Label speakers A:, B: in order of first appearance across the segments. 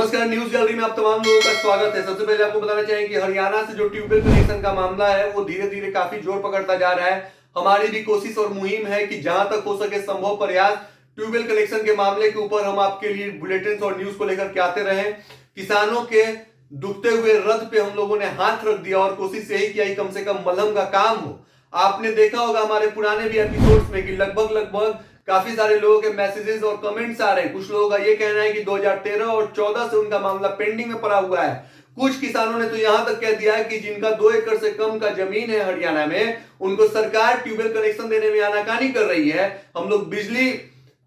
A: नमस्कार, news gallery में आप तमाम लोगों का स्वागत है। सबसे पहले आपको बताना चाहिए कि हरियाणा से जो ट्यूबवेल कनेक्शन का मामला है वो धीरे धीरे काफी जोर पकड़ता जा रहा है। हमारी भी कोशिश और मुहिम है कि जहां तक हो सके संभव प्रयास ट्यूबवेल कनेक्शन के मामले के ऊपर हम आपके लिए बुलेटिन और न्यूज को लेकर के आते रहे। किसानों के दुखते हुए रथ पे हम लोगों ने हाथ रख दिया और कोशिश यही किया कम से कम मलहम का काम हो। आपने देखा होगा हमारे पुराने भी एपिसोड्स में कि लगभग काफी सारे लोगों के मैसेजेस और कमेंट्स आ रहे हैं। कुछ लोगों का ये कहना है कि 2013 और 14 से उनका मामला पेंडिंग में पड़ा हुआ है। कुछ किसानों ने तो यहां तक कह दिया है कि जिनका 2 एकड़ से कम का जमीन है हरियाणा में, उनको सरकार ट्यूबवेल कनेक्शन देने में आनाकानी कर रही है। हम लोग बिजली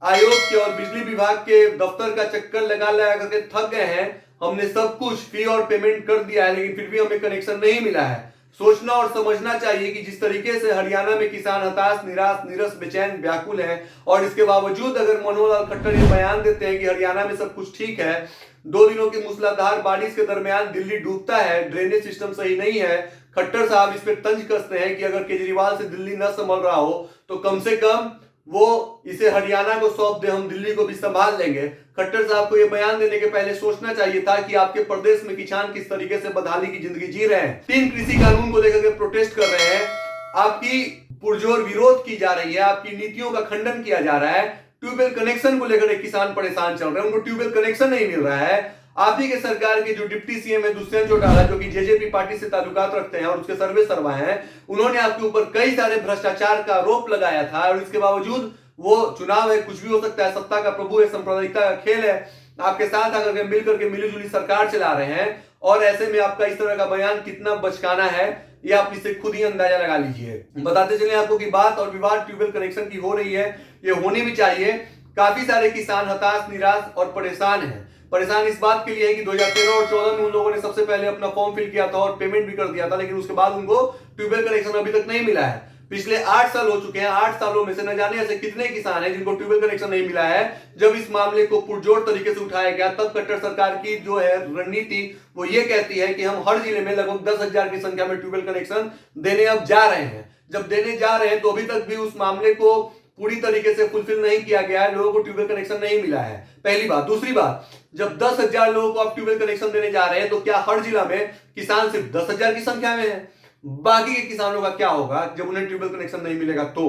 A: आयोग के और बिजली विभाग के दफ्तर का चक्कर लगा लगा करके थक गए हैं। हमने सब कुछ फी और पेमेंट कर दिया है, लेकिन फिर भी हमें कनेक्शन नहीं मिला है। सोचना और समझना चाहिए कि जिस तरीके से हरियाणा में किसान हताश, निराश, नीरस, बेचैन, व्याकुल है, और इसके बावजूद अगर मनोहर लाल खट्टर ये बयान देते हैं कि हरियाणा में सब कुछ ठीक है, 2 दिनों की मूसलाधार बारिश के दरमियान दिल्ली डूबता है, ड्रेनेज सिस्टम सही नहीं है, खट्टर साहब इस पर तंज कसते हैं कि अगर केजरीवाल से दिल्ली न संभल रहा हो तो कम से कम वो इसे हरियाणा को सौंप दे, हम दिल्ली को भी संभाल लेंगे। खट्टर साहब को यह बयान देने के पहले सोचना चाहिए था कि आपके प्रदेश में किसान किस तरीके से बदहाली की जिंदगी जी रहे हैं। 3 कृषि कानून को लेकर के प्रोटेस्ट कर रहे हैं, आपकी पुरजोर विरोध की जा रही है, आपकी नीतियों का खंडन किया जा रहा है। ट्यूबवेल कनेक्शन को लेकर किसान परेशान चल रहे हैं, उनको ट्यूबवेल कनेक्शन नहीं मिल रहा है। आप ही के सरकार के जो डिप्टी सीएम है दुष्यंत चौटाला, जो कि जेजेपी पार्टी से ताल्लुकात रखते हैं और उसके सर्वे सर्वा हैं, उन्होंने आपके ऊपर कई सारे भ्रष्टाचार का आरोप लगाया था। और इसके बावजूद वो चुनाव है, कुछ भी हो सकता है, सत्ता का प्रभु है, सांप्रदायिकता का खेल है, आपके साथ आकर के मिलकर के मिलीजुली सरकार चला रहे हैं। और ऐसे में आपका इस तरह का बयान कितना बचकाना है, ये आप इससे खुद ही अंदाजा लगा लीजिए। बताते चले आपको कि बात और विवाद ट्यूबवेल कनेक्शन की हो रही है, ये होनी भी चाहिए। काफी सारे किसान हताश, निराश और परेशान हैं। परेशान इस बात के लिए है कि 2013 और 14 में उन लोगों ने सबसे पहले अपना फॉर्म फिल किया था और पेमेंट भी कर दिया था, लेकिन उसके बाद उनको ट्यूबवेल कनेक्शन अभी तक नहीं मिला है। पिछले 8 साल हो चुके हैं, 8 सालों में से न जाने ऐसे कितने किसान हैं जिनको ट्यूबवेल कनेक्शन नहीं मिला है। जब इस मामले को पुरजोर तरीके से उठाया गया, तब खट्टर सरकार की जो है रणनीति वो ये कहती है कि हम हर जिले में लगभग 10,000 की संख्या में ट्यूबवेल कनेक्शन देने अब जा रहे हैं। जब देने जा रहे हैं तो अभी तक भी उस मामले को पूरी तरीके से फुलफिल नहीं किया गया है, लोगों को ट्यूबवेल कनेक्शन नहीं मिला है, पहली बात। दूसरी बात, जब 10,000 लोगों को आप ट्यूबवेल कनेक्शन देने जा रहे हैं तो क्या हर जिला में किसान सिर्फ 10,000 की संख्या में है? बाकी के किसानों का क्या होगा जब उन्हें ट्यूबवेल कनेक्शन नहीं मिलेगा? तो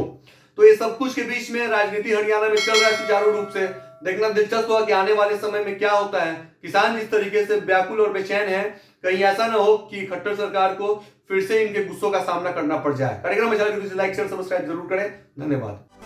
A: ये सब कुछ के बीच में राजनीति हरियाणा में चल रहा है सुचारू रूप से। देखना दिलचस्प होगा कि आने वाले समय में क्या होता है। किसान इस तरीके से व्याकुल और बेचैन है, कहीं ऐसा ना हो कि खट्टर सरकार को फिर से इनके गुस्सों का सामना करना पड़ जाए। कार्यक्रम अच्छा लगे तो लाइक शेयर सब्सक्राइब जरूर करें। धन्यवाद।